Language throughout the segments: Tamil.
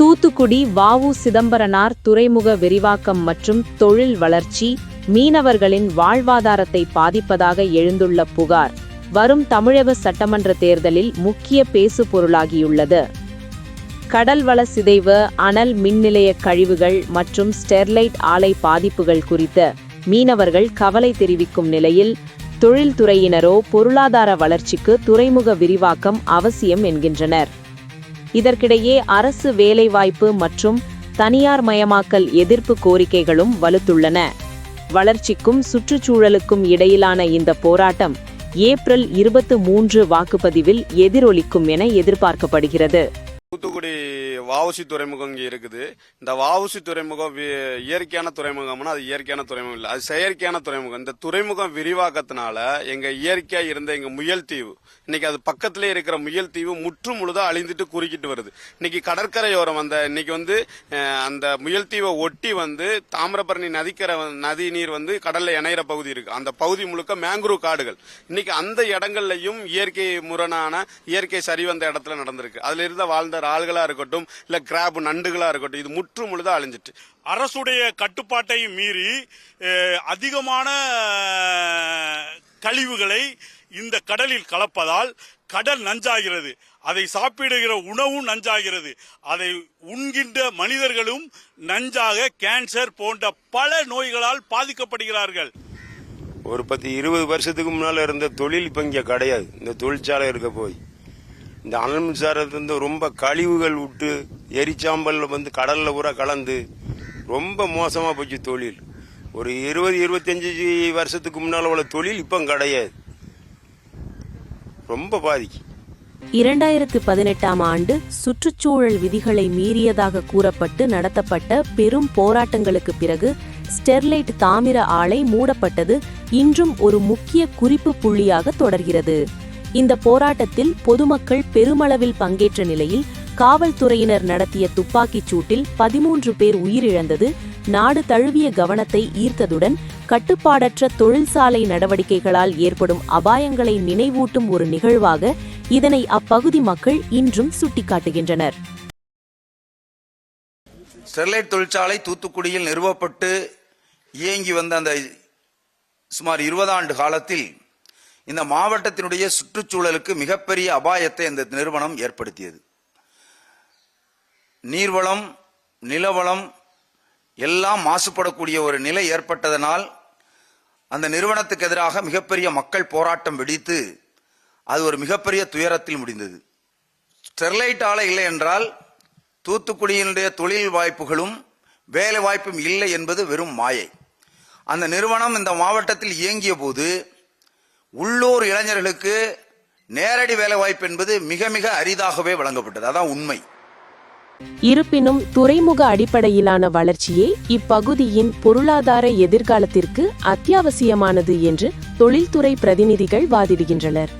தூத்துக்குடி வ.உ. சிதம்பரனார் துறைமுக விரிவாக்கம் மற்றும் தொழில் வளர்ச்சி மீனவர்களின் வாழ்வாதாரத்தை பாதிப்பதாக எழுந்துள்ள புகார் வரும் தமிழக சட்டமன்ற தேர்தலில் முக்கிய பேசுபொருளாகியுள்ளது. கடல்வள சிதைவு, அனல் மின்நிலைய கழிவுகள் மற்றும் ஸ்டெர்லைட் ஆலை பாதிப்புகள் குறித்து மீனவர்கள் கவலை தெரிவிக்கும் நிலையில், தொழில்துறையினரோ பொருளாதார வளர்ச்சிக்கு துறைமுக விரிவாக்கம் அவசியம் என்கின்றனர். இதற்கிடையே அரசு வேலைவாய்ப்பு மற்றும் தனியார் மயமாக்கல் எதிர்ப்பு கோரிக்கைகளும் வலுத்துள்ளன. வளர்ச்சிக்கும் சுற்றுச்சூழலுக்கும் இடையிலான இந்த போராட்டம் ஏப்ரல் 23 வாக்குப்பதிவில் எதிரொலிக்கும் என எதிர்பார்க்கப்படுகிறது. தூத்துக்குடி வ.உ.சி துறைமுகம் இங்கே இருக்குது. இந்த வ.உ.சி துறைமுகம் இயற்கையான துறைமுகம்னா அது இயற்கையான துறைமுகம் இல்லை, அது செயற்கையான துறைமுகம். இந்த துறைமுகம் விரிவாக்கத்தினால எங்க இயற்கையா இருந்த எங்க முயல் தீவு, இன்னைக்கு அது பக்கத்திலே இருக்கிற முயல் தீவு முற்று முழுதா அழிந்துட்டு குறுக்கிட்டு வருது. இன்னைக்கு கடற்கரையோரம் இன்னைக்கு அந்த முயல் தீவை ஒட்டி தாமிரபரணி நதி நீர் கடல்ல இணையிற பகுதி இருக்கு. அந்த பகுதி முழுக்க மேங்க்ரூவ் காடுகள். இன்னைக்கு அந்த இடங்கள்லயும் இயற்கை முரணான இயற்கை சரிவந்த இடத்துல நடந்திருக்கு. அதுல இருந்த வாழ்ந்த ஆள்களா இருக்கட்டும், இல்ல கிராப் நண்டுகளா இருக்கட்டும், இது முற்று முழுதா அழிஞ்சிட்டு. அரசுடைய கட்டுப்பாட்டை மீறி அதிகமான கழிவுகளை இந்த கடலில் கலப்பதால் கடல் நஞ்சாகிறது. அதை சாப்பிடுகிற உணவும் நஞ்சாகிறது. அதை உண்கின்ற மனிதர்களும் நஞ்சாக கேன்சர் போன்ற பல நோய்களால் பாதிக்கப்படுகிறார்கள். ஒரு 10-20 வருஷத்துக்கு முன்னால இருந்த தொழில் இப்ப இங்க கிடையாது. இந்த தொழிற்சாலை இருக்க போய் இந்த அனல் மின்சாரத்திலிருந்து ரொம்ப கழிவுகள் விட்டு எரிச்சாம்பல் கடல்ல பூரா கலந்து ரொம்ப மோசமா போச்சு தொழில். ஒரு 20-25 வருஷத்துக்கு முன்னால உள்ள தொழில் இப்ப கிடையாது, ரொம்ப பாதிக்கு. 2018ஆம் ஆண்டு சுற்றுச்சூழல் விதிகளை மீறியதாக கூறப்பட்டு நடத்தப்பட்ட பெரும் போராட்டங்களுக்கு பிறகு ஸ்டெர்லைட் தாமிர ஆலை மூடப்பட்டது இன்றும் ஒரு முக்கிய குறிப்பு புள்ளியாக தொடர்கிறது. இந்த போராட்டத்தில் பொதுமக்கள் பெருமளவில் பங்கேற்ற நிலையில் காவல்துறையினர் நடத்திய துப்பாக்கிச் சூட்டில் 13 பேர் உயிரிழந்தது நாடு தழுவிய கவனத்தை ஈர்த்ததுடன், கட்டுப்பாடற்ற தொழிற்சாலை நடவடிக்கைகளால் ஏற்படும் அபாயங்களை நினைவூட்டும் ஒரு நிகழ்வாக இதனை அப்பகுதி மக்கள் இன்றும் சுட்டிக்காட்டுகின்றனர். ஸ்டெர்லைட் தொழிற்சாலை தூத்துக்குடியில் நிறுவப்பட்டு இயங்கி வந்த அந்த சுமார் 20 ஆண்டு காலத்தில் இந்த மாவட்டத்தினுடைய சுற்றுச்சூழலுக்கு மிகப்பெரிய அபாயத்தை இந்த நிறுவனம் ஏற்படுத்தியது. நீர்வளம், நிலவளம் எல்லாம் மாசுபடக்கூடிய ஒரு நிலை ஏற்பட்டதனால் அந்த நிறுவனத்துக்கு எதிராக மிகப்பெரிய மக்கள் போராட்டம் வெடித்து அது ஒரு மிகப்பெரிய துயரத்தில் முடிந்தது. ஸ்டெர்லைட் ஆலை இல்லை என்றால் தூத்துக்குடியினுடைய தொழில் வாய்ப்புகளும் வேலை வாய்ப்பும் இல்லை என்பது வெறும் மாயை. அந்த நிறுவனம் இந்த மாவட்டத்தில் இயங்கிய போது உள்ளூர் இளைஞர்களுக்கு நேரடி வேலை வாய்ப்பு என்பது மிக மிக அரிதாகவே வழங்கப்பட்டது. அதான் உண்மை. இருப்பினும் துறைமுக அடிப்படையிலான வளர்ச்சியே இப்பகுதியின் பொருளாதார எதிர்காலத்திற்கு அத்தியாவசியமானது என்று தொழில்துறை பிரதிநிதிகள் வாதிடுகின்றனர்.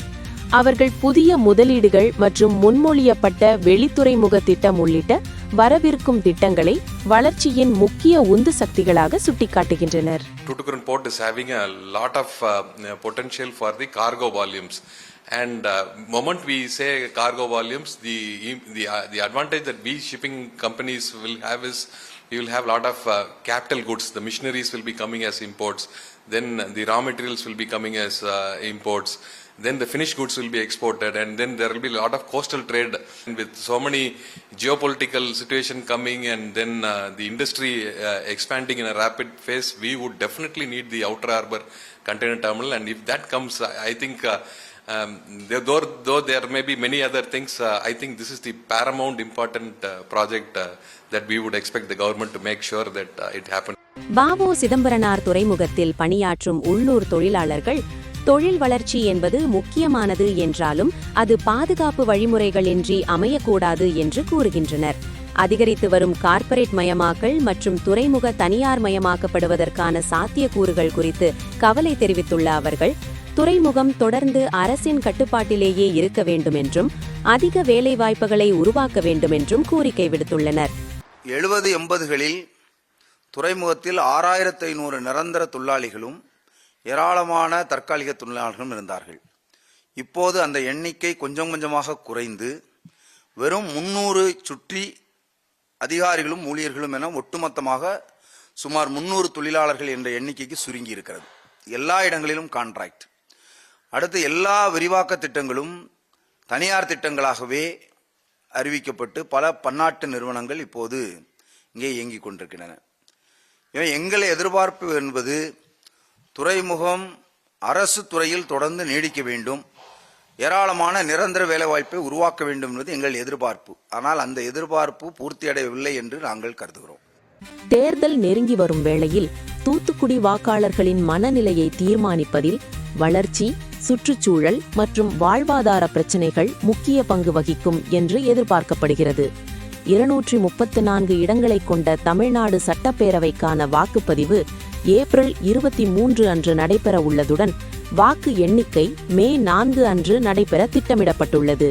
அவர்கள் புதிய முதலீடுகள் மற்றும் முன்மொழியப்பட்ட வெளித்துறைமுக திட்டம் உள்ளிட்ட வரவிருக்கும் திட்டங்களை வளர்ச்சியின் முக்கிய உந்து சக்திகளாக சுட்டிக்காட்டுகின்றனர். Tuticorin port is having a lot of potential for the cargo volumes, and moment we say cargo volumes, the advantage that we shipping companies will have is we will have a lot of capital goods. The machineries will be coming as imports, then the raw materials will be coming as imports, then the finished goods will be exported, and then there will be a lot of coastal trade. And with so many geopolitical situation coming, and then the industry expanding in a rapid phase, we would definitely need the outer harbor container terminal. And if that comes, I think though there may be many other things, I think this is the paramount important project that we would expect the government to make sure that it happens. வ.உ. Chidambaranar துறைமுகத்தில் பணியாற்றும் உள்ளூர் தொழிலாளர்கள் தொழில் வளர்ச்சி என்பது முக்கியமானது என்றாலும் அது பாதுகாப்பு வழிமுறைகளின்றி அமையக்கூடாது என்று கூறுகின்றனர். அதிகரித்து வரும் கார்ப்பரேட் மயமாக்கல் மற்றும் துறைமுக தனியார் மயமாக்கப்படுவதற்கான சாத்தியக்கூறுகள் குறித்து கவலை தெரிவித்துள்ள அவர்கள், துறைமுகம் தொடர்ந்து அரசின் கட்டுப்பாட்டிலேயே இருக்க வேண்டும் என்றும் அதிக வேலைவாய்ப்புகளை உருவாக்க வேண்டும் என்றும் கோரிக்கை விடுத்துள்ளனர். 70-80களில் துறைமுகத்தில் 6500 நிரந்தர தொழிலாளிகளும் ஏராளமான தற்காலிக தொழிலாளர்களும் இருந்தார்கள். இப்போது அந்த எண்ணிக்கை கொஞ்சம் கொஞ்சமாக குறைந்து வெறும் 300 சுற்றி அதிகாரிகளும் ஊழியர்களும் என ஒட்டுமொத்தமாக சுமார் 300 தொழிலாளர்கள் என்ற எண்ணிக்கைக்கு சுருங்கி இருக்கிறது. எல்லா இடங்களிலும் கான்ட்ராக்ட். அடுத்து எல்லா விரிவாக்க திட்டங்களும் தனியார் திட்டங்களாகவே அறிவிக்கப்பட்டு பல பன்னாட்டு நிறுவனங்கள் இப்போது இங்கே இயங்கிக் கொண்டிருக்கின்றன. எங்கள் எதிர்பார்ப்பு என்பது துறைமுகம் அரசு துறையில் தொடர்ந்து நீடிக்க வேண்டும், ஏராளமான நிரந்தர வேலைவாய்ப்பை உருவாக்க வேண்டும் என்பது எங்கள் எதிர்பார்ப்பு. ஆனால் அந்த எதிர்பார்ப்பு பூர்த்தியடையவில்லை என்று நாங்கள் கருதுகிறோம். தேர்தல் நெருங்கி வரும் வேளையில் தூத்துக்குடி வாக்காளர்களின் மனநிலையை தீர்மானிப்பதில் வளர்ச்சி, சுற்றுச்சூழல் மற்றும் வாழ்வாதார பிரச்சினைகள் முக்கிய பங்கு வகிக்கும் என்று எதிர்பார்க்கப்படுகிறது. 234 இடங்களை கொண்ட தமிழ்நாடு சட்டப்பேரவைக்கான வாக்குப்பதிவு ஏப்ரல் 23 அன்று நடைபெற உள்ளதுடன் வாக்கு எண்ணிக்கை மே 4 அன்று நடைபெற திட்டமிடப்பட்டுள்ளது.